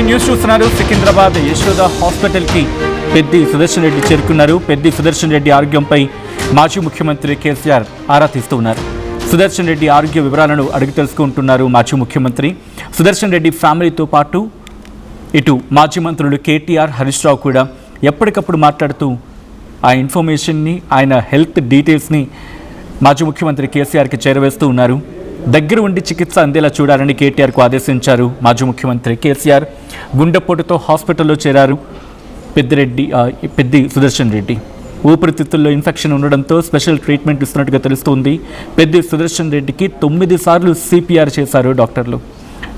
News చూస్తున్నారు. సికింద్రాబాద్ యశోద హాస్పిటల్కి పెద్ది సుదర్శన్ రెడ్డి చేరుకున్నారు. పెద్ది సుదర్శన్ రెడ్డి ఆరోగ్యంపై మాజీ ముఖ్యమంత్రి కేసీఆర్ ఆరా తీస్తూ ఉన్నారు. సుదర్శన్ రెడ్డి ఆరోగ్య వివరాలను అడిగి తెలుసుకుంటున్నారు మాజీ ముఖ్యమంత్రి. సుదర్శన్ రెడ్డి ఫ్యామిలీతో పాటు ఇటు మాజీ మంత్రులు కేటీఆర్, హరీష్ రావు కూడా ఎప్పటికప్పుడు మాట్లాడుతూ ఆ ఇన్ఫర్మేషన్ని, ఆయన హెల్త్ డీటెయిల్స్ని మాజీ ముఖ్యమంత్రి కేసీఆర్కి చేరవేస్తూ ఉన్నారు. దగ్గర ఉండి చికిత్స అందేలా చూడాలని కేటీఆర్కు ఆదేశించారు మాజీ ముఖ్యమంత్రి కేసీఆర్. గుండెపోటుతో హాస్పిటల్లో చేరారు పెద్ది సుదర్శన్ రెడ్డి. ఊపిరితిత్తుల్లో ఇన్ఫెక్షన్ ఉండడంతో స్పెషల్ ట్రీట్మెంట్ ఇస్తున్నట్టుగా తెలుస్తోంది. పెద్ది సుదర్శన్ రెడ్డికి 9 సార్లు సిపిఆర్ చేశారు డాక్టర్లు.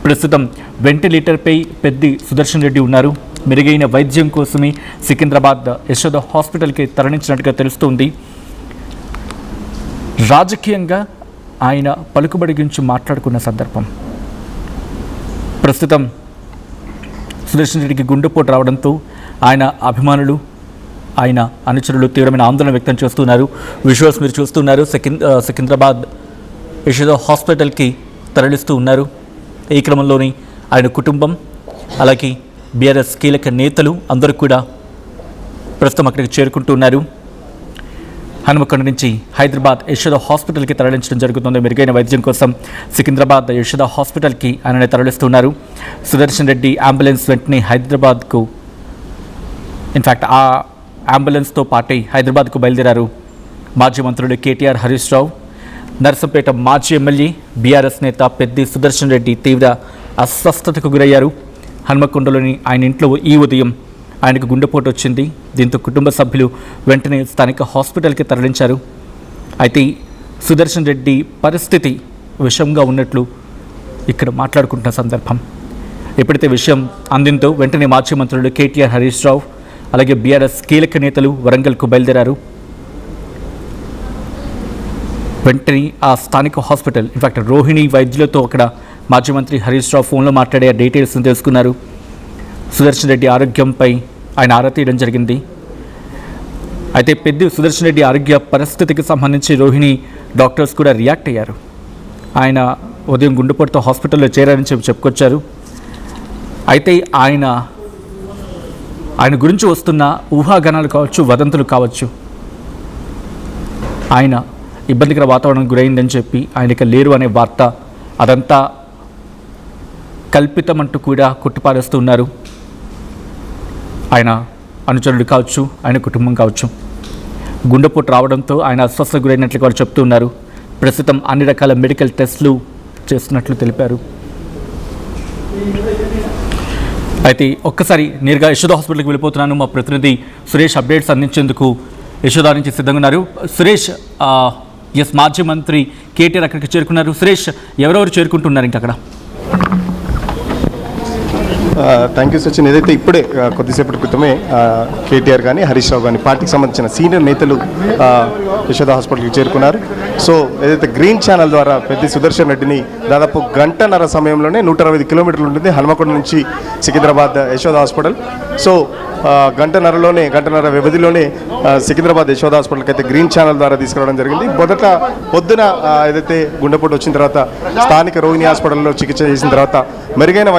ప్రస్తుతం వెంటిలేటర్పై పెద్ది సుదర్శన్ రెడ్డి ఉన్నారు. మెరుగైన వైద్యం కోసమే సికింద్రాబాద్ యశోద హాస్పిటల్కి తరలించినట్టుగా తెలుస్తోంది. రాజకీయంగా ఆయన పలుకుబడి గురించి మాట్లాడుకున్న సందర్భం. ప్రస్తుతం సుదర్శన్ రెడ్డికి గుండెపోటు రావడంతో ఆయన అభిమానులు, ఆయన అనుచరులు తీవ్రమైన ఆందోళన వ్యక్తం చేస్తున్నారు. విజువల్స్ మీరు చూస్తున్నారు. సికింద్రాబాద్ యశోద హాస్పిటల్కి తరలిస్తూ ఉన్నారు. ఈ క్రమంలోని ఆయన కుటుంబం, అలాగే బీఆర్ఎస్ కీలక నేతలు అందరూ కూడా ప్రస్తుతం అక్కడికి చేరుకుంటున్నారు. హనుమకొండ నుంచి హైదరాబాద్ యశోద హాస్పిటల్కి తరలించడం జరుగుతుంది. మెరుగైన వైద్యం కోసం సికింద్రాబాద్ యశోద హాస్పిటల్కి ఆయనని తరలిస్తున్నారు. సుదర్శన్ రెడ్డి అంబులెన్స్ వెంటనే హైదరాబాద్కు, ఇన్ఫ్యాక్ట్ ఆ అంబులెన్స్తో పాటే హైదరాబాద్కు బయలుదేరారు మాజీ మంత్రులు కేటీఆర్, హరీష్ రావు. నర్సంపేట మాజీ ఎమ్మెల్యే బీఆర్ఎస్ నేత పెద్ది సుదర్శన్ రెడ్డి తీవ్ర అస్వస్థతకు గురయ్యారు. హనుమకొండలోని ఆయన ఇంట్లో ఈ ఉదయం ఆయనకు గుండెపోటు వచ్చింది. దీంతో కుటుంబ సభ్యులు వెంటనే స్థానిక హాస్పిటల్కి తరలించారు. అయితే సుదర్శన్ రెడ్డి పరిస్థితి విషమంగా ఉన్నట్లు ఇక్కడ మాట్లాడుకుంటున్న సందర్భం. ఎప్పుడైతే విషయం అందిందో వెంటనే మాజీ మంత్రులు కేటీఆర్, హరీష్ రావు, అలాగే బీఆర్ఎస్ కీలక నేతలు వరంగల్కు బయలుదేరారు. వెంటనే ఆ స్థానిక హాస్పిటల్, ఇన్ఫ్యాక్ట్ రోహిణి వైద్యులతో అక్కడ మాజీ మంత్రి హరీష్ రావు ఫోన్లో మాట్లాడే ఆ డీటెయిల్స్ని తెలుసుకున్నారు. సుదర్శన్ రెడ్డి ఆరోగ్యంపై ఆయన ఆరా తీయడం జరిగింది. అయితే పెద్ది సుదర్శన్ రెడ్డి ఆరోగ్య పరిస్థితికి సంబంధించి రోహిణి డాక్టర్స్ కూడా రియాక్ట్ అయ్యారు. ఆయన ఉదయం గుండెపోటుతో హాస్పిటల్లో చేరారని చెప్పుకొచ్చారు. అయితే ఆయన గురించి వస్తున్న ఊహాగానాలు కావచ్చు, వదంతులు కావచ్చు, ఆయన ఇబ్బందికర వాతావరణం గురైందని చెప్పి ఆయనకి లేరు అనే వార్త, అదంతా కల్పితమంటూ కూడా కొట్టిపారేస్తున్నారు ఆయన అనుచరులు కావచ్చు, ఆయన కుటుంబం కావచ్చు. గుండెపోటు రావడంతో ఆయన అస్వస్థతకు గురైనట్లు వారు చెప్తున్నారు. ప్రస్తుతం అన్ని రకాల మెడికల్ టెస్టులు చేస్తున్నట్లు తెలిపారు. అయితే ఒక్కసారి నేరుగా యశోద హాస్పిటల్కి వెళ్ళిపోతున్నాను. మా ప్రతినిధి సురేష్ అప్డేట్స్ అందించేందుకు యశోద నుంచి సిద్ధంగా ఉన్నారు. సురేష్, మాజీ మంత్రి కేటీఆర్ అక్కడికి చేరుకున్నారు. సురేష్, ఎవరెవరు చేరుకుంటున్నారు ఇంకా అక్కడ? Thank you Sachin. ఏదైతే ఇప్పుడే కొద్దిసేపటి క్రితమే కేటీఆర్ కానీ, హరీష్ రావు కానీ, పార్టీకి సంబంధించిన సీనియర్ నేతలు యశోద హాస్పిటల్కి చేరుకున్నారు. సో ఏదైతే గ్రీన్ ఛానల్ ద్వారా పెద్ది సుదర్శన్ రెడ్డిని దాదాపు గంటన్నర సమయంలోనే 160 కిలోమీటర్లు ఉంటుంది హనుమకొండ నుంచి సికింద్రాబాద్ యశోద హాస్పిటల్. సో గంటన్నర వ్యవధిలోనే సికింద్రాబాద్ యశోద హాస్పిటల్కి అయితే గ్రీన్ ఛానల్ ద్వారా తీసుకురావడం జరిగింది. పొద్దున ఏదైతే గుండెపోటు వచ్చిన తర్వాత స్థానిక రోహిణి హాస్పిటల్లో చికిత్స చేసిన తర్వాత మెరుగైన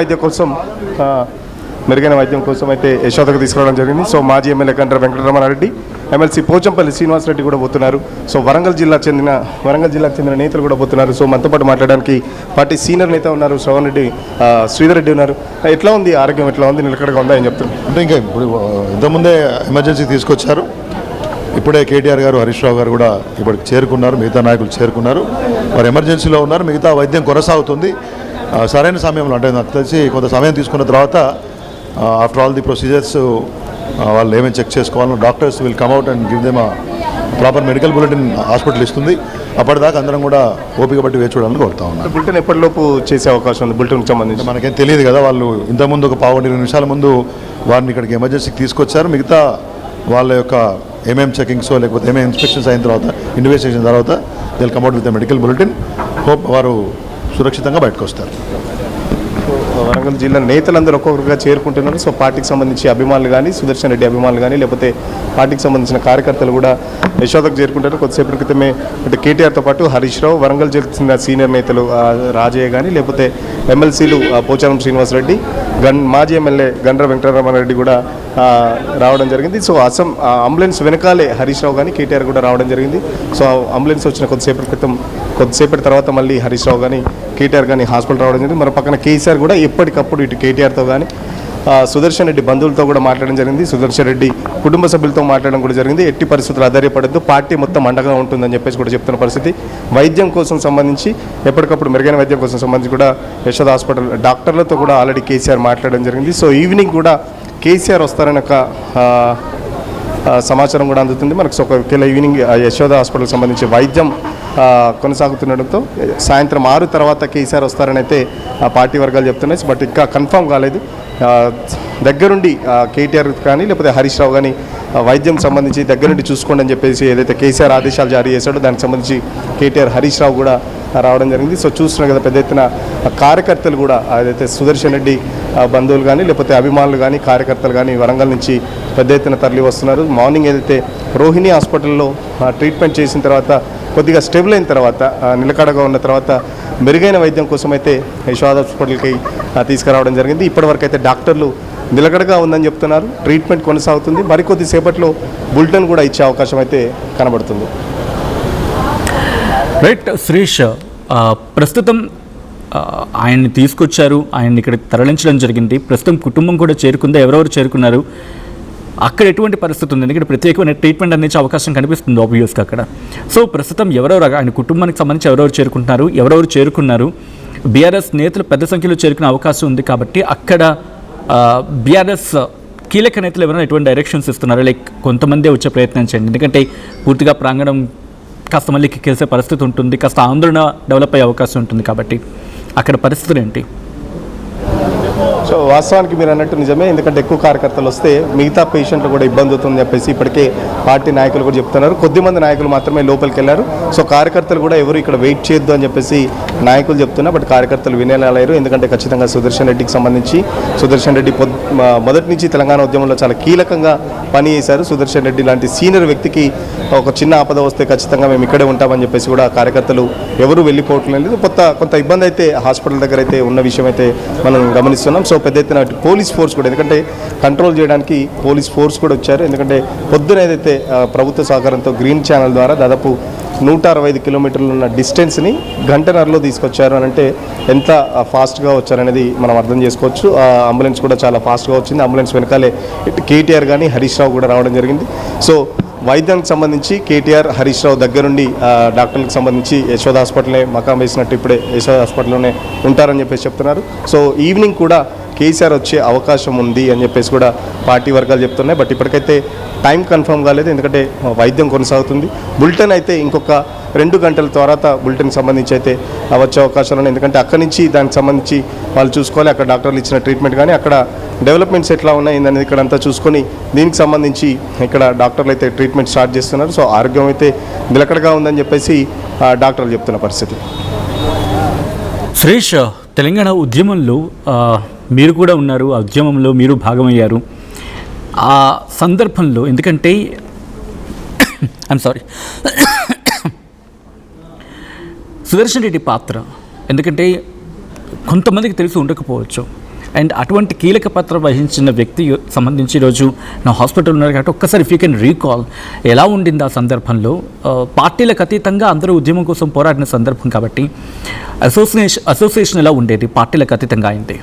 వైద్యం కోసం అయితే యశోదకు తీసుకురావడం జరిగింది. సో మాజీ ఎమ్మెల్యే కండ్ర వెంకటరమణారెడ్డి, ఎమ్మెల్సీ పోచంపల్లి శ్రీనివాసరెడ్డి కూడా పోతున్నారు. సో వరంగల్ జిల్లాకు చెందిన నేతలు కూడా పోతున్నారు. సో మనతో పాటు మాట్లాడడానికి పార్టీ సీనియర్ నేత ఉన్నారు, శ్రీధర్ రెడ్డి ఉన్నారు. ఎట్లా ఉంది ఆరోగ్యం, ఎట్లా ఉంది, నిలకడగా ఉందా అని చెప్తున్నారు? అంటే ఇంకా ఇప్పుడు ఇంతకుముందే ఎమర్జెన్సీ తీసుకొచ్చారు. ఇప్పుడే కేటీఆర్ గారు, హరీష్ రావు గారు కూడా ఇప్పటికి చేరుకున్నారు. మిగతా నాయకులు చేరుకున్నారు. వారు ఎమర్జెన్సీలో ఉన్నారు. మిగతా వైద్యం కొనసాగుతుంది. సరైన సమయంలో, అంటే నాకు తెలిసి కొంత సమయం తీసుకున్న తర్వాత ఆఫ్టర్ ఆల్ ది ప్రొసీజర్స్ వాళ్ళు ఏమేమి చెక్ చేసుకోవాలో doctors will come out and give them proper medical bulletin hospital ఇస్తుంది. అప్పటిదాకా అందరం కూడా ఓపిక బట్టి వేచి చూడాలని కోరుతా ఉన్నాం. బులెటిన్ ఎప్పటిలోపు చేసే అవకాశం ఉంది? బులెటిన్కి సంబంధించి మనకేం తెలియదు కదా. వాళ్ళు ఇంతకుముందు ఒక 20 నిమిషాల ముందు వారిని ఇక్కడికి ఎమర్జెన్సీకి తీసుకొచ్చారు. మిగతా వాళ్ళ యొక్క ఏమేమి చెకింగ్స్ లేకపోతే ఏమేమి ఇన్స్పెక్షన్స్ అయిన తర్వాత, ఇన్వెస్టిగేషన్ తర్వాత they will come out with medical bulletin. Hope వారు సురక్షితంగా బయటకు వస్తారు. వరంగల్ జిల్లా నేతలందరూ ఒక్కొక్కరుగా చేరుకుంటున్నారు. సో పార్టీకి సంబంధించి అభిమానులు కానీ, సుదర్శన్ రెడ్డి అభిమానులు కానీ, లేకపోతే పార్టీకి సంబంధించిన కార్యకర్తలు కూడా యశోదకు చేరుకుంటారు. కొద్దిసేపటి క్రితమే అంటే కేటీఆర్తో పాటు హరీష్ రావు, వరంగల్ జిల్లా సీనియర్ నేతలు రాజయ్య కానీ, లేకపోతే ఎమ్మెల్సీలు పోచారం శ్రీనివాసరెడ్డి, మాజీ ఎమ్మెల్యే గండ్ర వెంకటరమణారెడ్డి కూడా రావడం జరిగింది. సో అంబులెన్స్ వెనకాలే హరీష్ రావు కానీ కేటీఆర్ కూడా రావడం జరిగింది. సో అంబులెన్స్ వచ్చిన కొద్దిసేపటి తర్వాత మళ్ళీ హరీష్ రావు కానీ కేటీఆర్ కానీ హాస్పిటల్ రావడం జరిగింది. మరో పక్కన కేసీఆర్ కూడా ఎప్పటికప్పుడు ఇటు కేటీఆర్తో కానీ సుదర్శన్ రెడ్డి బంధువులతో కూడా మాట్లాడడం జరిగింది. సుదర్శన్ రెడ్డి కుటుంబ సభ్యులతో మాట్లాడడం కూడా జరిగింది. ఎట్టి పరిస్థితులు ఆధారపడద్దు, పార్టీ మొత్తం అండగా ఉంటుందని చెప్పేసి కూడా చెప్తున్న పరిస్థితి. వైద్యం కోసం సంబంధించి ఎప్పటికప్పుడు మెరుగైన వైద్యం కోసం సంబంధించి కూడా యశోద హాస్పిటల్ డాక్టర్లతో కూడా ఆల్రెడీ కేసీఆర్ మాట్లాడడం జరిగింది. సో ఈవినింగ్ కూడా కేసీఆర్ వస్తారని ఒక సమాచారం కూడా అందుతుంది మనకు. సో ఒకవేళ ఈవినింగ్ యశోద హాస్పిటల్కి సంబంధించి వైద్యం కొనసాగుతుండడంతో సాయంత్రం 6 తర్వాత కేసీఆర్ వస్తారని అయితే పార్టీ వర్గాలు చెప్తున్నాయి. బట్ ఇంకా కన్ఫర్మ్ కాలేదు. దగ్గరుండి కేటీఆర్ కానీ లేకపోతే హరీష్ రావు కానీ వైద్యం సంబంధించి దగ్గరుండి చూసుకోండి అని చెప్పేసి ఏదైతే కేసీఆర్ ఆదేశాలు జారీ చేశాడో దానికి సంబంధించి కేటీఆర్ హరీష్ రావు కూడా రావడం జరిగింది. సో చూస్తున్నాం కదా, పెద్ద ఎత్తున కార్యకర్తలు కూడా ఏదైతే సుదర్శన్ రెడ్డి బంధువులు కానీ లేకపోతే అభిమానులు కానీ కార్యకర్తలు కానీ వరంగల్ నుంచి పెద్ద ఎత్తున తరలి వస్తున్నారు. మార్నింగ్ ఏదైతే రోహిణి హాస్పిటల్లో ట్రీట్మెంట్ చేసిన తర్వాత కొద్దిగా స్టేబుల్ అయిన తర్వాత నిలకడగా ఉన్న తర్వాత మెరుగైన వైద్యం కోసం అయితే యశోద హాస్పిటల్కి తీసుకురావడం జరిగింది. ఇప్పటివరకు అయితే డాక్టర్లు నిలకడగా ఉందని చెప్తున్నారు. ట్రీట్మెంట్ కొనసాగుతుంది. మరికొద్ది సేపట్లో బులెటిన్ కూడా ఇచ్చే అవకాశం అయితే కనబడుతుంది. రైట్ శ్రీష్, ప్రస్తుతం ఆయన్ని తీసుకొచ్చారు, ఆయన్ని ఇక్కడ తరలించడం జరిగింది. ప్రస్తుతం కుటుంబం కూడా చేరుకుందా? ఎవరెవరు చేరుకున్నారు? అక్కడ ఎటువంటి పరిస్థితి ఉంది? ఎందుకంటే ప్రత్యేకమైన ట్రీట్మెంట్ అందించే అవకాశం కనిపిస్తుంది ఆబ్వియస్గా అక్కడ. సో ప్రస్తుతం ఎవరెవరు ఆయన కుటుంబానికి సంబంధించి ఎవరెవరు చేరుకున్నారు? బీఆర్ఎస్ నేతలు పెద్ద సంఖ్యలో చేరుకునే అవకాశం ఉంది కాబట్టి అక్కడ బీఆర్ఎస్ కీలక నేతలు ఎవరైనా ఎటువంటి డైరెక్షన్స్ ఇస్తున్నారు? లైక్ కొంతమందే వచ్చే ప్రయత్నం చేయండి, ఎందుకంటే పూర్తిగా ప్రాంగణం కాస్త మళ్ళీ కిక్కేసే పరిస్థితి ఉంటుంది, కాస్త ఆందోళన డెవలప్ అయ్యే అవకాశం ఉంటుంది కాబట్టి అక్కడ పరిస్థితులు ఏంటి? సో వాస్తవానికి మీరు అన్నట్టు నిజమే. ఎందుకంటే ఎక్కువ కార్యకర్తలు వస్తే మిగతా పేషెంట్లు కూడా ఇబ్బంది అవుతుందని చెప్పేసి ఇప్పటికే పార్టీ నాయకులు కూడా చెప్తున్నారు. కొద్దిమంది నాయకులు మాత్రమే లోపలికి వెళ్ళారు. సో కార్యకర్తలు కూడా ఎవరు ఇక్కడ వెయిట్ చేయొద్దు అని చెప్పేసి నాయకులు చెప్తున్నారు. బట్ కార్యకర్తలు వినేలాలేరు. ఎందుకంటే ఖచ్చితంగా సుదర్శన్ రెడ్డికి సంబంధించి సుదర్శన్ రెడ్డి మొదటి నుంచి తెలంగాణ ఉద్యమంలో చాలా కీలకంగా పనిచేశారు. సుదర్శన్ రెడ్డి లాంటి సీనియర్ వ్యక్తికి ఒక చిన్న ఆపద వస్తే ఖచ్చితంగా మేము ఇక్కడే ఉంటామని చెప్పేసి కూడా కార్యకర్తలు ఎవరు వెళ్ళిపోవట్లేదు. కొంత ఇబ్బంది అయితే హాస్పిటల్ దగ్గర అయితే ఉన్న విషయం అయితే మనం గమనిస్తున్నాం. సో పెద్ద ఎత్తున పోలీస్ ఫోర్స్ కూడా, ఎందుకంటే కంట్రోల్ చేయడానికి పోలీస్ ఫోర్స్ కూడా వచ్చారు. ఎందుకంటే పొద్దున ఏదైతే ప్రభుత్వ సహకారంతో గ్రీన్ ఛానల్ ద్వారా దాదాపు 165 కిలోమీటర్లు ఉన్న డిస్టెన్స్ని గంటన్నరలో తీసుకొచ్చారు అని అంటే ఎంత ఫాస్ట్గా వచ్చారనేది మనం అర్థం చేసుకోవచ్చు. అంబులెన్స్ కూడా చాలా ఫాస్ట్గా వచ్చింది. అంబులెన్స్ వెనకాలే కేటీఆర్ కానీ హరీష్ రావు కూడా రావడం జరిగింది. సో వైద్యానికి సంబంధించి కేటీఆర్ హరీష్ రావు దగ్గరుండి డాక్టర్లకు సంబంధించి యశోద హాస్పిటల్నే మకాం వేసినట్టు ఇప్పుడే యశోద హాస్పిటల్లోనే ఉంటారని చెప్పేసి చెప్తున్నారు. సో ఈవినింగ్ కూడా కేసీఆర్ వచ్చే అవకాశం ఉంది అని చెప్పేసి కూడా పార్టీ వర్గాలు చెప్తున్నాయి. బట్ ఇప్పటికైతే టైం కన్ఫర్మ్ కాలేదు, ఎందుకంటే వైద్యం కొనసాగుతుంది. బులెటిన్ అయితే ఇంకొక 2 గంటల తర్వాత బులెటిన్కి సంబంధించి అయితే వచ్చే అవకాశాలు ఉన్నాయి. ఎందుకంటే అక్కడి నుంచి దానికి సంబంధించి వాళ్ళు చూసుకోవాలి, అక్కడ డాక్టర్లు ఇచ్చిన ట్రీట్మెంట్ కానీ అక్కడ డెవలప్మెంట్స్ ఎట్లా ఉన్నాయి అనేది ఇక్కడ అంతా చూసుకొని దీనికి సంబంధించి ఇక్కడ డాక్టర్లు అయితే ట్రీట్మెంట్ స్టార్ట్ చేస్తున్నారు. సో ఆరోగ్యం అయితే నిలకడగా ఉందని చెప్పేసి డాక్టర్లు చెప్తున్న పరిస్థితి. శ్రీష్, తెలంగాణ ఉద్యమంలో మీరు కూడా ఉన్నారు, ఆ ఉద్యమంలో మీరు భాగమయ్యారు. ఆ సందర్భంలో ఎందుకంటే సుదర్శన్ రెడ్డి పాత్ర ఎందుకంటే కొంతమందికి తెలిసి ఉండకపోవచ్చు, అండ్ అటువంటి కీలక పాత్ర వహించిన వ్యక్తి సంబంధించి ఈరోజు నా హాస్పిటల్ ఉన్నారు కాబట్టి ఒక్కసారి ఇఫ్ యూ కెన్ రీకాల్ ఎలా ఉండింది ఆ సందర్భంలో? పార్టీలకు అతీతంగా అందరూ ఉద్యమం కోసం పోరాడిన సందర్భం కాబట్టి అసోసియేషన్ ఎలా ఉండేది? పార్టీలకు అతీతంగా అయింది.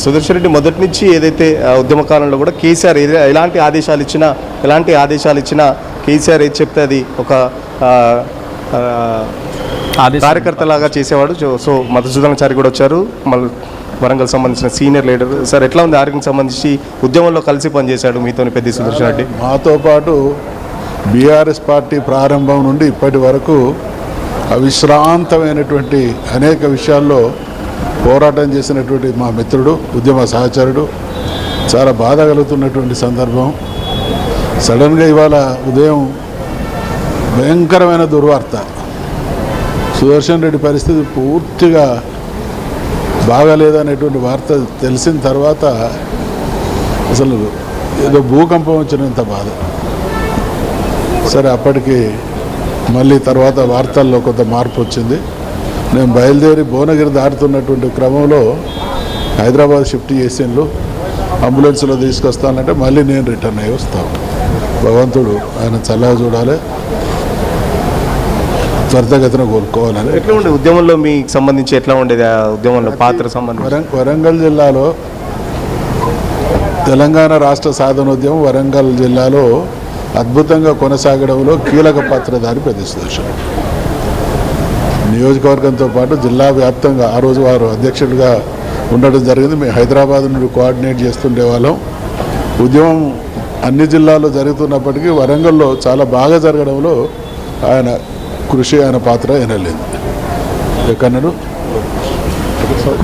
సుదర్శన్ రెడ్డి మొదటి నుంచి ఏదైతే ఉద్యమ కాలంలో కూడా కేసీఆర్ ఎలాంటి ఆదేశాలు ఇచ్చినా కేసీఆర్ ఏది చెప్తే అది ఒక కార్యకర్తలాగా చేసేవాడు. సో మధుసూదనాచారి కూడా వచ్చారు, మళ్ళీ వరంగల్ సంబంధించిన సీనియర్ లీడర్. సార్ ఎట్లా ఉంది ఆరోగ్యం సంబంధించి? ఉద్యమంలో కలిసి పనిచేశాడు మీతో పెద్ద సుదర్శన్ రెడ్డి. మాతో పాటు బీఆర్ఎస్ పార్టీ ప్రారంభం నుండి ఇప్పటి వరకు అవిశ్రాంతమైనటువంటి అనేక విషయాల్లో పోరాటం చేసినటువంటి మా మిత్రుడు, ఉద్యమ సహచరుడు. చాలా బాధ కలుగుతున్నటువంటి సందర్భం. సడన్గా ఇవాళ ఉదయం భయంకరమైన దుర్వార్త. సుదర్శన్ రెడ్డి పరిస్థితి పూర్తిగా బాగాలేదనేటువంటి వార్త తెలిసిన తర్వాత అసలు ఏదో భూకంపం వచ్చినంత బాధ. సరే, అప్పటికి మళ్ళీ తర్వాత వార్తల్లో కొంత మార్పు వచ్చింది. నేను బయలుదేరి భువనగిరి దాటుతున్నటువంటి క్రమంలో హైదరాబాద్ షిఫ్ట్ చేసిండ్రు, అంబులెన్స్లో తీసుకొస్తానంటే మళ్ళీ నేను రిటర్న్ అయ్యి వస్తాను. భగవంతుడు ఆయన చల్లగా చూడాలి, త్వరితగతిన కోలుకోవాలని. ఎట్లా ఉండే ఉద్యమంలో మీకు సంబంధించి ఎట్లా ఉండేది ఆ ఉద్యమంలో పాత్ర సంబంధించి? వరంగల్ జిల్లాలో తెలంగాణ రాష్ట్ర సాధనోద్యమం వరంగల్ జిల్లాలో అద్భుతంగా కొనసాగడంలో కీలక పాత్రధారి పెద్ద సుదర్శన్. నియోజకవర్గంతో పాటు జిల్లా వ్యాప్తంగా ఆ రోజు వారు అధ్యక్షుడిగా ఉండడం జరిగింది. మేము హైదరాబాద్ నుండి కోఆర్డినేట్ చేస్తుండే వాళ్ళం. ఉద్యమం అన్ని జిల్లాల్లో జరుగుతున్నప్పటికీ వరంగల్లో చాలా బాగా జరగడంలో ఆయన కృషి, ఆయన పాత్ర ఎనలేదు. ఎక్కడన్నాడు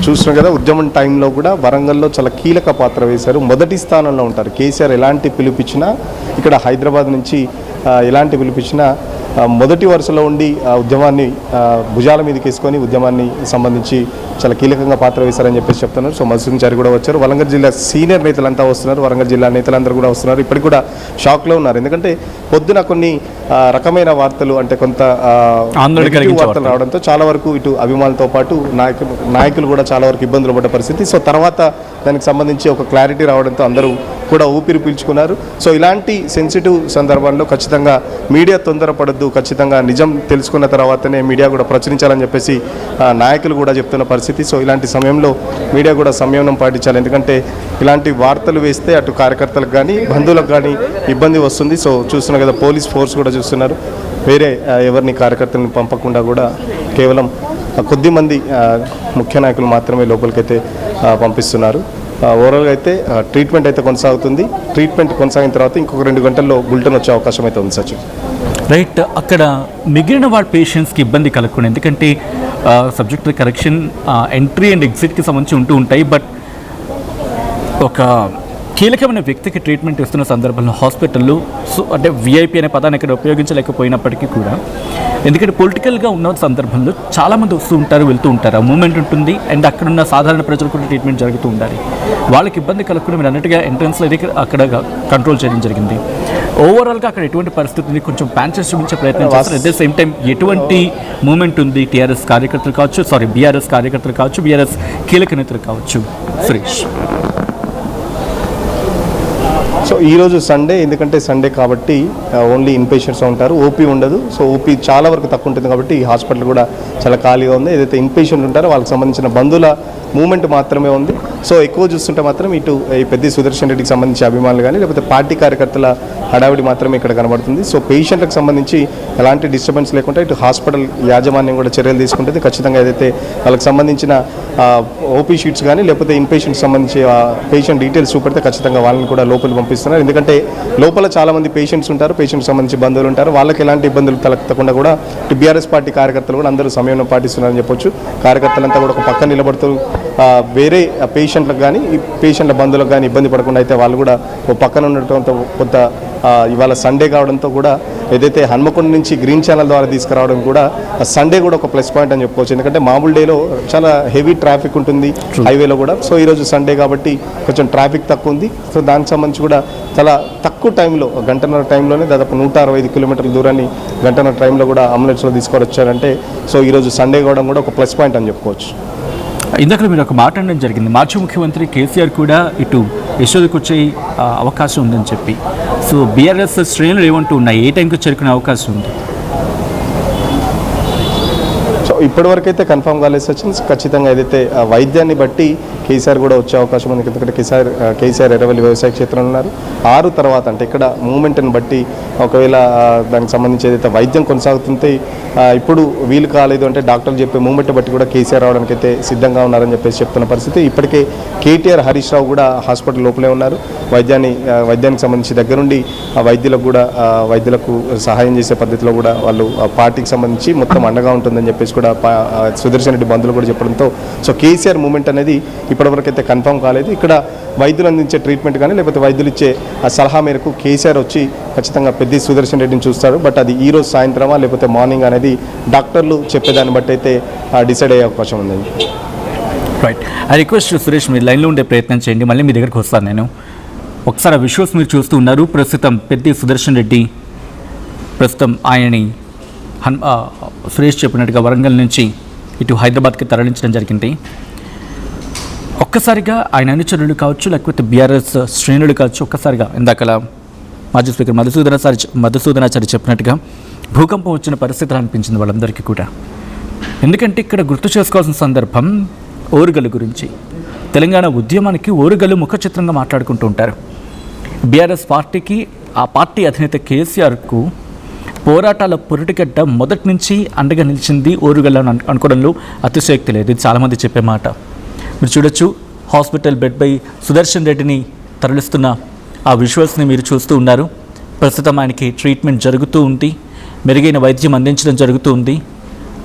చూస్తున్నాం కదా, ఉద్యమం టైంలో కూడా వరంగల్లో చాలా కీలక పాత్ర వేశారు. మొదటి స్థానంలో ఉంటారు. కేసీఆర్ ఎలాంటి పిలుపిచ్చినా, ఇక్కడ హైదరాబాద్ నుంచి ఎలాంటి పిలిపించినా మొదటి వరుసలో ఉండి ఉద్యమాన్ని భుజాల మీదకి వేసుకొని ఉద్యమాన్ని సంబంధించి చాలా కీలకంగా పాత్ర వేశారని చెప్పేసి చెప్తున్నారు. సో మధుసూదన్ చారి కూడా వచ్చారు. వరంగల్ జిల్లా సీనియర్ నేతలంతా వస్తున్నారు, వరంగల్ జిల్లా నేతలందరూ కూడా వస్తున్నారు. ఇప్పటికి కూడా షాక్లో ఉన్నారు. ఎందుకంటే పొద్దున కొన్ని రకమైన వార్తలు, అంటే కొంత వార్తలు రావడంతో చాలా వరకు ఇటు అభిమానులతో పాటు నాయకులు కూడా చాలా వరకు ఇబ్బందులు పడ్డ పరిస్థితి. సో తర్వాత దానికి సంబంధించి ఒక క్లారిటీ రావడంతో అందరూ కూడా ఊపిరి పీల్చుకున్నారు. సో ఇలాంటి సెన్సిటివ్ సందర్భంలో ఖచ్చితంగా మీడియా తొందరపడద్దు, ఖచ్చితంగా నిజం తెలుసుకున్న తర్వాతనే మీడియా కూడా ప్రచురించాలని చెప్పేసి నాయకులు కూడా చెప్తున్న పరిస్థితి. సో ఇలాంటి సమయంలో మీడియా కూడా సంయమనం పాటించాలి. ఎందుకంటే ఇలాంటి వార్తలు వేస్తే అటు కార్యకర్తలకు కానీ బంధువులకు కానీ ఇబ్బంది వస్తుంది. సో చూస్తున్నారు కదా, పోలీస్ ఫోర్స్ కూడా చూస్తున్నారు. వేరే ఎవరిని కార్యకర్తలను పంపకుండా కూడా కేవలం కొద్దిమంది ముఖ్య నాయకులు మాత్రమే లోపలికైతే పంపిస్తున్నారు. ఓవరాల్గా అయితే ట్రీట్మెంట్ అయితే కొనసాగుతుంది. ట్రీట్మెంట్ కొనసాగిన తర్వాత ఇంకొక 2 గంటల్లో బులెటిన్ వచ్చే అవకాశం అయితే ఉంది సచిన్. రైట్, అక్కడ మిగిలిన వాళ్ళ పేషెంట్స్కి ఇబ్బంది కలగకుండా, ఎందుకంటే సబ్జెక్ట్ కరెక్షన్ ఎంట్రీ అండ్ ఎగ్జిట్కి సంబంధించి ఉంటూ ఉంటాయి. బట్ ఒక కీలకమైన వ్యక్తికి ట్రీట్మెంట్ ఇస్తున్న సందర్భంలో హాస్పిటల్లో అంటే విఐపి అనే పదాన్ని ఇక్కడ ఉపయోగించలేకపోయినప్పటికీ కూడా, ఎందుకంటే పొలిటికల్గా ఉన్న సందర్భంలో చాలామంది వస్తూ ఉంటారు, వెళ్తూ ఉంటారు, ఆ మూమెంట్ ఉంటుంది. అండ్ అక్కడున్న సాధారణ ప్రజలు కూడా ట్రీట్మెంట్ జరుగుతూ ఉండాలి. వాళ్ళకి ఇబ్బంది కలగకుండా మీరు అన్నట్టుగా ఎంట్రన్స్లో అయితే అక్కడ కంట్రోల్ చేయడం జరిగింది. ఓవరాల్గా అక్కడ ఎటువంటి పరిస్థితిని కొంచెం ప్యాన్చెస్ చూపించే ప్రయత్నం చేస్తారు. అట్ ద సేమ్ టైం ఎటువంటి మూమెంట్ ఉంది టీఆర్ఎస్ కార్యకర్తలు కావచ్చు, బీఆర్ఎస్ కార్యకర్తలు కావచ్చు, బీఆర్ఎస్ కీలక నేతలు కావచ్చు. సురేష్, సో ఈరోజు సండే, ఎందుకంటే సండే కాబట్టి ఓన్లీ ఇన్పేషెంట్స్ ఉంటారు, ఓపీ ఉండదు. సో ఓపీ చాలా వరకు తక్కువ ఉంటుంది కాబట్టి ఈ హాస్పిటల్ కూడా చాలా ఖాళీగా ఉంది. ఏదైతే ఇన్పేషెంట్ ఉంటారో వాళ్ళకి సంబంధించిన బంధువుల మూమెంట్ మాత్రమే ఉంది. సో ఎక్కువ చూస్తుంటే మాత్రం ఇటు ఈ పెద్ద సుదర్శన్ రెడ్డికి సంబంధించి అభిమానులు కానీ లేకపోతే పార్టీ కార్యకర్తల హడావిడి మాత్రమే ఇక్కడ కనబడుతుంది. సో పేషెంట్లకు సంబంధించి ఎలాంటి డిస్టర్బెన్స్ లేకుండా ఇటు హాస్పిటల్ యాజమాన్యం కూడా చర్యలు తీసుకుంటుంది. ఖచ్చితంగా ఏదైతే వాళ్ళకి సంబంధించిన ఓపీ షీట్స్ కానీ లేకపోతే ఇన్పేషెంట్ సంబంధించి పేషెంట్ డీటెయిల్స్ చూపెడితే ఖచ్చితంగా వాళ్ళని కూడా లోపలికి పంపిస్తున్నారు. ఎందుకంటే లోపల చాలామంది పేషెంట్స్ ఉంటారు, పేషెంట్కి సంబంధించి బంధువులు ఉంటారు. వాళ్ళకి ఎలాంటి ఇబ్బందులు తలెత్తకుండా కూడా ఇటు బీఆర్ఎస్ పార్టీ కార్యకర్తలు కూడా అందరూ సమయం పాటిస్తున్నారని చెప్పొచ్చు. కార్యకర్తలంతా కూడా ఒక పక్కన నిలబడుతూ వేరే పేషెంట్లకు కానీ ఈ పేషెంట్ల బంధువులకు కానీ ఇబ్బంది పడకుండా అయితే వాళ్ళు కూడా ఒక పక్కన ఉండటంతో కొంత ఇవాళ సండే కావడంతో కూడా ఏదైతే హన్మకొండ నుంచి గ్రీన్ ఛానల్ ద్వారా తీసుకురావడం కూడా సండే కూడా ఒక ప్లస్ పాయింట్ అని చెప్పుకోవచ్చు. ఎందుకంటే మామూలు డేలో చాలా హెవీ ట్రాఫిక్ ఉంటుంది హైవేలో కూడా. సో ఈరోజు సండే కాబట్టి కొంచెం ట్రాఫిక్ తక్కువ ఉంది. సో దానికి సంబంధించి కూడా చాలా తక్కువ టైంలో, గంటన్నర టైంలోనే దాదాపు 165 కిలోమీటర్ల దూరాన్ని గంటన్నర టైంలో కూడా అంబులెన్స్లో తీసుకొని వచ్చారంటే సో ఈరోజు సండే కావడం కూడా ఒక ప్లస్ పాయింట్ అని చెప్పుకోవచ్చు. ఇందాక మీరు ఒక మాట అనడం జరిగింది, మాజీ ముఖ్యమంత్రి కేసీఆర్ కూడా ఇటు యశోదకు వచ్చే అవకాశం ఉందని చెప్పి. సో బీఆర్ఎస్ శ్రేణులు ఏమంటూ ఉన్నాయి, ఏ టైంకి చేరుకునే అవకాశం ఉంది? సో ఇప్పటివరకు అయితే కన్ఫర్మ్ కాలేదు సచిన్. ఖచ్చితంగా ఏదైతే వైద్యాన్ని బట్టి కేసీఆర్ కూడా వచ్చే అవకాశం ఉంది. ఎందుకంటే కేసీఆర్ ఎర్రవల్లి వ్యవసాయ క్షేత్రంలో ఉన్నారు. 6 తర్వాత అంటే ఇక్కడ మూమెంట్ని బట్టి ఒకవేళ దానికి సంబంధించి ఏదైతే వైద్యం కొనసాగుతుంటే ఇప్పుడు వీలు కాలేదు అంటే డాక్టర్లు చెప్పే మూమెంట్ బట్టి కూడా కేసీఆర్ రావడానికి అయితే సిద్ధంగా ఉన్నారని చెప్పేసి చెప్తున్న పరిస్థితి. ఇప్పటికే కేటీఆర్ హరీష్ రావు కూడా హాస్పిటల్ లోపలే ఉన్నారు. వైద్యానికి సంబంధించి దగ్గరుండి వైద్యులకు సహాయం చేసే పద్ధతిలో కూడా వాళ్ళు పార్టీకి సంబంధించి మొత్తం అండగా ఉంటుందని చెప్పేసి కూడా సుదర్శన్ రెడ్డి బంధువులు కూడా చెప్పడంతో సో కేసీఆర్ మూమెంట్ అనేది ఇప్పటివరకు అయితే కన్ఫర్మ్ కాలేదు. ఇక్కడ వైద్యులు అందించే ట్రీట్మెంట్ కానీ లేకపోతే వైద్యులు ఇచ్చే ఆ సలహా మేరకు కేసీఆర్ వచ్చి ఖచ్చితంగా పెద్ది సుదర్శన్ రెడ్డిని చూస్తారు. బట్ అది ఈరోజు సాయంత్రమా లేకపోతే మార్నింగ్ అనేది డాక్టర్లు చెప్పేదాన్ని బట్టి అయితే డిసైడ్ అయ్యే అవకాశం ఉంది. రైట్. ఐ రిక్వెస్ట్ సురేష్ మీరు లైన్లో ఉండే ప్రయత్నం చేయండి, మళ్ళీ మీ దగ్గరికి వస్తాను నేను. ఒకసారి ఆ విజువల్స్ మీరు చూస్తూ ఉన్నారు. ప్రస్తుతం పెద్ది సుదర్శన్ రెడ్డి ప్రస్తుతం ఆయనని సురేష్ చెప్పినట్టుగా వరంగల్ నుంచి ఇటు హైదరాబాద్కి తరలించడం జరిగింది. ఒక్కసారిగా ఆయన అనుచరులు కావచ్చు, లేకపోతే బీఆర్ఎస్ శ్రేణులు కావచ్చు, ఒక్కసారిగా ఇందాకలా మాజీ స్పీకర్ మధుసూదనాచారి చెప్పినట్టుగా భూకంపం వచ్చిన పరిస్థితులు అనిపించింది వాళ్ళందరికీ కూడా. ఎందుకంటే ఇక్కడ గుర్తు చేసుకోవాల్సిన సందర్భం ఓరుగల్లు గురించి. తెలంగాణ ఉద్యమానికి ఓరుగల్లు ముఖ చిత్రంగా మాట్లాడుకుంటూ ఉంటారు. బీఆర్ఎస్ పార్టీకి, ఆ పార్టీ అధినేత కేసీఆర్కు పోరాటాల పొరటిగడ్డ మొదటి నుంచి అండగా నిలిచింది ఓరుగల్లు అనుకోవడంలో అతిశయోక్తి లేదు. ఇది చాలామంది చెప్పే మాట. మీరు చూడొచ్చు, హాస్పిటల్ బెడ్పై సుదర్శన్ రెడ్డిని తరలిస్తున్న ఆ విజువల్స్ని మీరు చూస్తూ ఉన్నారు. ప్రస్తుతం ఆయనకి ట్రీట్మెంట్ జరుగుతూ ఉంది, మెరుగైన వైద్యం అందించడం జరుగుతూ ఉంది.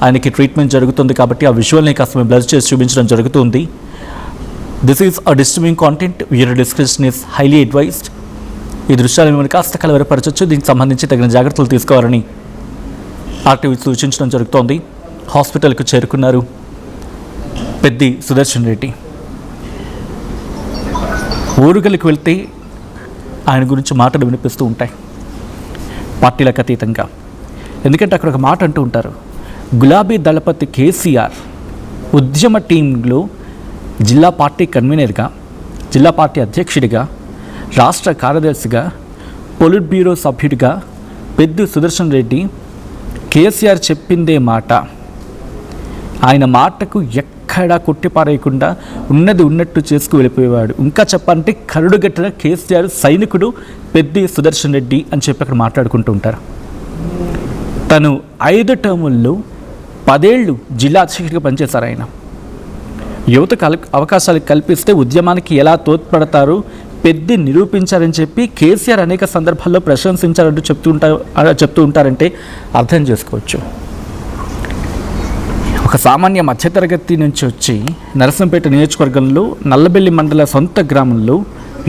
ఆయనకి ట్రీట్మెంట్ జరుగుతుంది కాబట్టి ఆ విజువల్ని కాస్త మేము బ్లర్ చేసి చూపించడం జరుగుతుంది. This is a disturbing content, viewer discretion is highly advised. ఈ దృశ్యాలు మిమ్మల్ని కాస్త కలవరపరచవచ్చు. దీనికి సంబంధించి తగిన జాగ్రత్తలు తీసుకోవాలని ఆర్టీవీ సూచించడం జరుగుతోంది. హాస్పిటల్కు చేరుకున్నారు పెద్ది సుదర్శన్ రెడ్డి. ఓరుగల్కి వెళ్తే ఆయన గురించి మాటలు వినిపిస్తూ ఉంటాయి పార్టీలకు అతీతంగా. ఎందుకంటే అక్కడ ఒక మాట అంటూ ఉంటారు, గులాబీ దళపతి కేసీఆర్ ఉద్యమ టీంలో జిల్లా పార్టీ కన్వీనర్గా, జిల్లా పార్టీ అధ్యక్షుడిగా, రాష్ట్ర కార్యదర్శిగా, పొలిట్ బ్యూరో సభ్యుడిగా పెద్ది సుదర్శన్ రెడ్డి కేసీఆర్ చెప్పిందే మాట. ఆయన మాటకు ఎక్కడా కొట్టిపారేయకుండా ఉన్నది ఉన్నట్టు చేసుకు వెళ్ళిపోయేవాడు. ఇంకా చెప్పాలంటే కరుడుగట్టిన కేసీఆర్ సైనికుడు పెద్ది సుదర్శన్ రెడ్డి అని చెప్పి అక్కడ మాట్లాడుకుంటూ ఉంటారు. తను 5 టర్ముల్లో 10 ఏళ్ళు జిల్లా అధ్యక్షుడిగా పనిచేశారు. ఆయన యువతకు అవకాశాలు కల్పిస్తే ఉద్యమానికి ఎలా తోడ్పడతారు పెద్ది నిరూపించారని చెప్పి కేసీఆర్ అనేక సందర్భాల్లో ప్రశంసించారంటూ చెప్తూ ఉంటారంటే అర్థం చేసుకోవచ్చు. ఒక సామాన్య మధ్యతరగతి నుంచి వచ్చి నరసంపేట నియోజకవర్గంలో నల్లబెల్లి మండల సొంత గ్రామంలో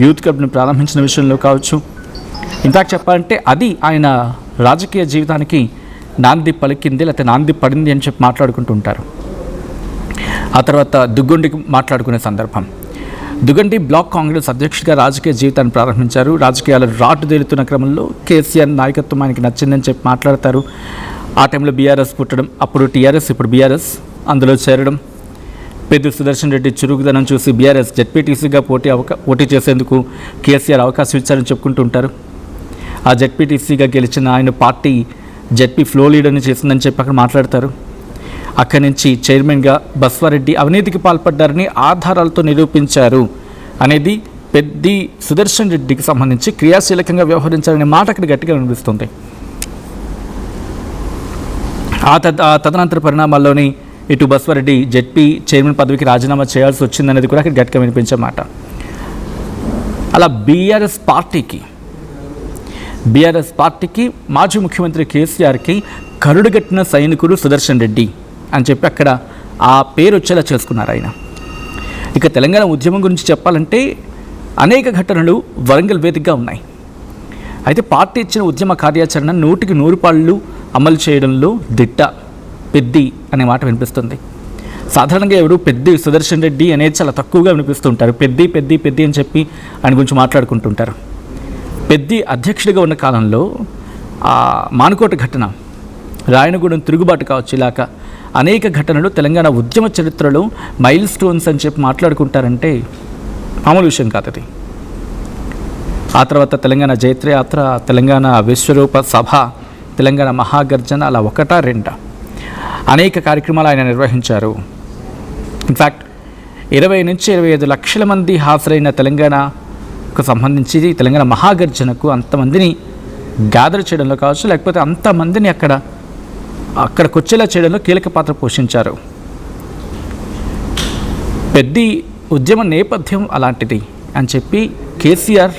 యూత్ క్లబ్ని ప్రారంభించిన విషయంలో కావచ్చు, ఇందాక చెప్పాలంటే అది ఆయన రాజకీయ జీవితానికి నాంది పలికింది, లేకపోతే నాంది పడింది అని చెప్పి మాట్లాడుకుంటూ ఉంటారు. ఆ తర్వాత దుగ్గొండికి మాట్లాడుకునే సందర్భం, దుగ్గొండి బ్లాక్ కాంగ్రెస్ అధ్యక్షుడిగా రాజకీయ జీవితాన్ని ప్రారంభించారు. రాజకీయాలు రాటుదేలుతున్న క్రమంలో కేసీఆర్ నాయకత్వం ఆయనకి నచ్చిందని చెప్పి మాట్లాడతారు. ఆ టైంలో బీఆర్ఎస్ పుట్టడం, అప్పుడు టీఆర్ఎస్, ఇప్పుడు బీఆర్ఎస్, అందులో చేరడం, పెద్ది సుదర్శన్ రెడ్డి చురుకుదనం చూసి బీఆర్ఎస్ జెడ్పీటీసీగా పోటీ చేసేందుకు కేసీఆర్ అవకాశం ఇచ్చారని చెప్పుకుంటూ ఉంటారు. ఆ జెడ్పీటీసీగా గెలిచిన ఆయన పార్టీ జెడ్పీ ఫ్లో లీడర్ని చేసిందని చెప్పి అక్కడ మాట్లాడతారు. అక్కడి నుంచి చైర్మన్గా బస్వారెడ్డి అవినీతికి పాల్పడ్డారని ఆధారాలతో నిరూపించారు అనేది పెద్ది సుదర్శన్ రెడ్డికి సంబంధించి క్రియాశీలకంగా వ్యవహరించారనే మాట అక్కడ గట్టిగా వినిపిస్తుంది. ఆ తదనంతర పరిణామాల్లోని ఇటు బస్వారెడ్డి జెడ్పీ చైర్మన్ పదవికి రాజీనామా చేయాల్సి వచ్చిందనేది కూడా అక్కడ గట్టిగా వినిపించే మాట. అలా బీఆర్ఎస్ పార్టీకి మాజీ ముఖ్యమంత్రి కేసీఆర్కి కరుడుగట్టిన సైనికుడు సుదర్శన్ రెడ్డి అని చెప్పి అక్కడ ఆ పేరు వచ్చేలా చేసుకున్నారు ఆయన. ఇక తెలంగాణ ఉద్యమం గురించి చెప్పాలంటే అనేక ఘటనలు వరంగల్ వేదికగా ఉన్నాయి. అయితే పార్టీ ఇచ్చిన ఉద్యమ కార్యాచరణ 100కి 100 పాళ్ళు అమలు చేయడంలో దిట్ట పెద్ది అనే మాట వినిపిస్తుంది. సాధారణంగా ఎవరు పెద్ది సుదర్శన్ రెడ్డి అనేది చాలా తక్కువగా వినిపిస్తుంటారు. పెద్ది అని చెప్పి ఆయన గురించి మాట్లాడుకుంటుంటారు. పెద్ది అధ్యక్షుడిగా ఉన్న కాలంలో మానుకోట ఘటన, రాయనగూడెం తిరుగుబాటు కావచ్చు, ఇలాక అనేక ఘటనలు తెలంగాణ ఉద్యమ చరిత్రలో మైల్ స్టోన్స్ అని చెప్పి మాట్లాడుకుంటారంటే మామూలు విషయం కాదు అది. ఆ తర్వాత తెలంగాణ జైత్రయాత్ర, తెలంగాణ విశ్వరూప సభ, తెలంగాణ మహాగర్జన, అలా 1-2 అనేక కార్యక్రమాలు ఆయన నిర్వహించారు. ఇన్ఫ్యాక్ట్ 20 నుంచి 25 లక్షల మంది హాజరైన తెలంగాణకు సంబంధించి తెలంగాణ మహాగర్జనకు అంతమందిని గ్యాదర్ చేయడంలో కావచ్చు, లేకపోతే అంతమందిని అక్కడికి వచ్చేలా చేయడంలో కీలక పాత్ర పోషించారు. పెద్ది ఉద్యమ నేపథ్యం అలాంటిది అని చెప్పి కేసీఆర్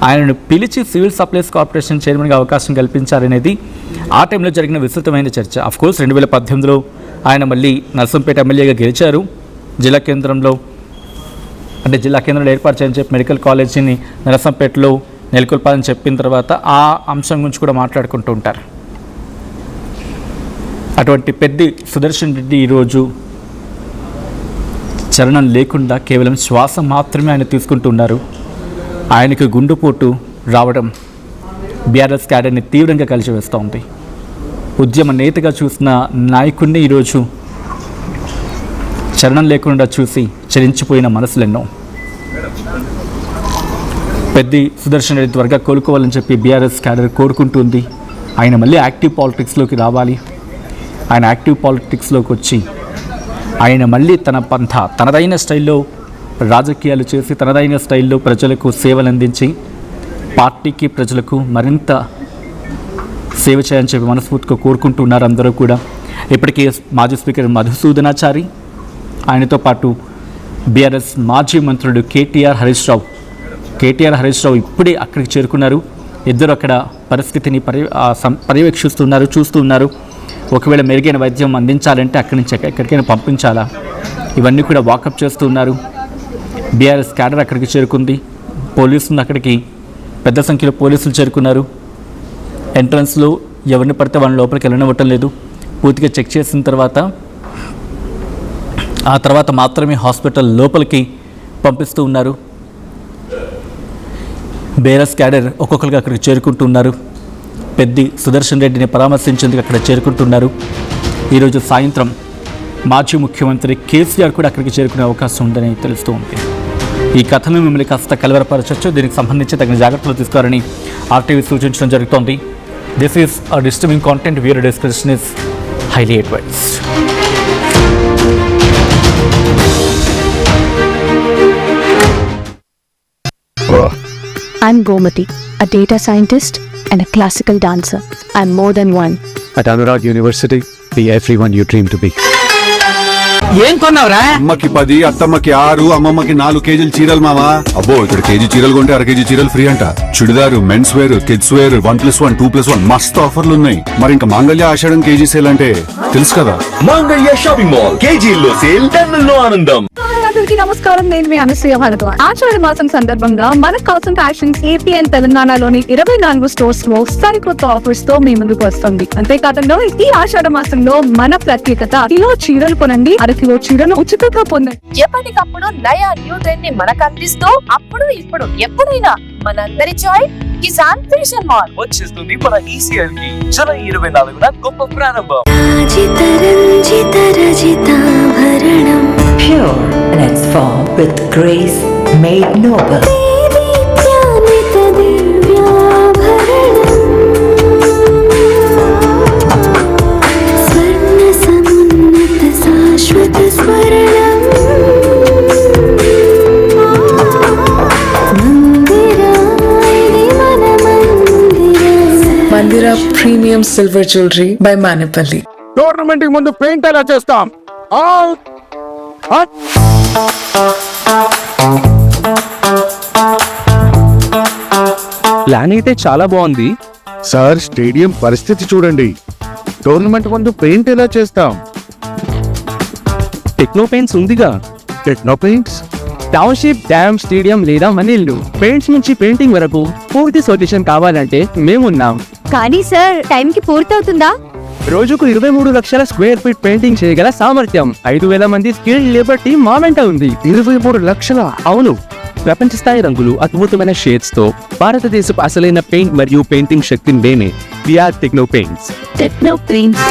ఆయనను పిలిచి సివిల్ సప్లైస్ కార్పొరేషన్ చైర్మన్గా అవకాశం కల్పించారనేది ఆ టైంలో జరిగిన విస్తృతమైన చర్చ. అఫ్కోర్స్ 2018లో ఆయన మళ్ళీ నర్సంపేట ఎమ్మెల్యేగా గెలిచారు. జిల్లా కేంద్రంలో అంటే జిల్లా కేంద్రంలో ఏర్పాటు చేయని చెప్పి మెడికల్ కాలేజీని నరసంపేటలో నెలకొల్పాలని చెప్పిన తర్వాత ఆ అంశం గురించి కూడా మాట్లాడుకుంటూ ఉంటారు. అటువంటి పెద్ది సుదర్శన్ రెడ్డి ఈరోజు చలనం లేకుండా కేవలం శ్వాస మాత్రమే ఆయన తీసుకుంటున్నారు. ఆయనకు గుండెపోటు రావడం బీఆర్ఎస్ క్యాడర్ని తీవ్రంగా కలిసివేస్తోంది. ఉద్యమ నేతగా చూసిన నాయకుడిని ఈరోజు చలనం లేకుండా చూసి చలించిపోయిన మనసులెన్నో. పెద్ది సుదర్శన్ రెడ్డి త్వరగా కోలుకోవాలని చెప్పి బీఆర్ఎస్ క్యాడర్ కోరుకుంటుంది. ఆయన మళ్ళీ యాక్టివ్ పాలిటిక్స్లోకి రావాలి. ఆయన యాక్టివ్ పాలిటిక్స్లోకి వచ్చి ఆయన మళ్ళీ తన పంథ తనదైన స్టైల్లో రాజకీయాలు చేసి తనదైన స్టైల్లో ప్రజలకు సేవలు అందించి పార్టీకి ప్రజలకు మరింత సేవ చేయాలని చెప్పి మనస్ఫూర్తిగా కోరుకుంటున్నారు అందరూ కూడా. ఇప్పటికే మాజీ స్పీకర్ మధుసూదనాచారి, ఆయనతో పాటు బీఆర్ఎస్ మాజీ మంత్రుడు కేటీఆర్ హరీష్ రావు ఇప్పుడే అక్కడికి చేరుకున్నారు. ఇద్దరు అక్కడ పరిస్థితిని పర్యవేక్షిస్తున్నారు, చూస్తున్నారు. ఒకవేళ మెరుగైన వైద్యం అందించాలంటే అక్కడి నుంచి ఎక్కడికైనా పంపించాలా, ఇవన్నీ కూడా వాకప్ చేస్తున్నారు. బీఆర్ఎస్ క్యాడర్ అక్కడికి చేరుకుంది. పోలీసులు అక్కడికి పెద్ద సంఖ్యలో పోలీసులు చేరుకున్నారు. ఎంట్రన్స్లో ఎవరిని పడితే వాళ్ళని లోపలికి వెళ్ళనివ్వటం లేదు. పూర్తిగా చెక్ చేసిన ఆ తర్వాత మాత్రమే హాస్పిటల్ లోపలికి పంపిస్తూ ఉన్నారు. బీఆర్ఎస్ క్యాడర్ ఒక్కొక్కరికి అక్కడికి చేరుకుంటున్నారు. పెద్ది సుదర్శన్ రెడ్డిని పరామర్శించేందుకు అక్కడ చేరుకుంటున్నారు. ఈరోజు సాయంత్రం మాజీ ముఖ్యమంత్రి కేసీఆర్ కూడా అక్కడికి చేరుకునే అవకాశం ఉందని తెలుస్తోంది. ఈ కథను మిమ్మల్ని కాస్త కలవరపరచవచ్చు. దీనికి సంబంధించి తగిన జాగ్రత్తలు తీసుకోవాలని ఆర్టీవీ సూచించడం జరుగుతోంది. This is a disturbing content. Viewer discussion is highly advised. I'm Gomati, a data scientist and a classical dancer. I'm more than one. At Anurag University, be everyone you dream to be. ఏం కొన్నావురా? అమ్మకి 10, అత్తమ్మకి 6, అమ్మమ్మకి 4 కేజీలు చీరలు మావా. అబ్బో, ఇక్కడ KG చీరలు కొంటే అర కేజీ చీరలు ఫ్రీ అంట. Churidar, men's wear, kids wear 1+1, 2+1 మస్తు ఆఫర్లు ఉన్నాయి. మరి ఇంకా మాంగళ్య ఆషాఢం కేజీ సేల్ అంటే తెలుసు కదా. మాంగళ్య షాపింగ్ మాల్ కేజీల్లో సేల్, టన్నుల్లో ఆనందం. అందరికీ నమస్కారం, నేను మీ అనసూయ భారద్వాజ్. ఆషాఢ మాసం సందర్భంగా మన కాసం ఫ్యాషన్స్ ఏపీ అండ్ తెలంగాణలోని 24 స్టోర్స్ లో సరికొత్త ఆఫర్స్ తో మీ ముందుకు వస్తుంది. అంతేకాకుండా ఈ ఆషాఢ మాసంలో మన ప్రత్యేకత, కిలో చీరలు కొనండి, అర కిలో చీరలు ఉచితంగా పొందండి. ఎప్పటికప్పుడు నయా న్యూ ట్రెండ్ ని మనకు అందిస్తూ అప్పుడు ఇప్పుడు ఎప్పుడైనా మనందరి చాయిస్ కిసాన్ ఫ్యాషన్ మాల్ వచ్చేస్తుంది మన ఈసీఎల్ కి జూలై 24న గొప్ప ప్రారంభం. Pure in its form with grace made noble. Mandira Premium Silver Jewelry by Manipali. Tournament కి ముందు పెయింట్ ఎలా చేస్తాం? ప్లాన్ అయితే చాలా బాగుంది సార్, స్టేడియం పరిస్థితి చూడండి. టోర్నమెంట్ ముందు పెయింట్ ఎలా చేస్తాం? టెక్నో పెయింట్స్ ఉందిగా. Techno paints, township, dam, stadium లేదా మనీళ్ళు, పెయింట్స్ నుంచి పెయింటింగ్ వరకు పూర్తి సొల్యూషన్ కావాలంటే మేమున్నాం. కానీ సార్, టైం కి పూర్తవుతుందా? రోజుకు 23 లక్షల స్క్వేర్ ఫీట్ పెయింటింగ్ చేయగల సామర్థ్యం, 5,000 మంది స్కిల్డ్ లేబర్ టీమ్ మా వెంట ఉంది. 23 లక్షల? అవును. ప్రపంచ స్థాయి రంగులు, అద్భుతమైన షేడ్స్ తో భారతదేశపు అసలైన పెయింట్ మరియు పెయింటింగ్ శక్తిని నేనే. VR techno paints. Techno paints.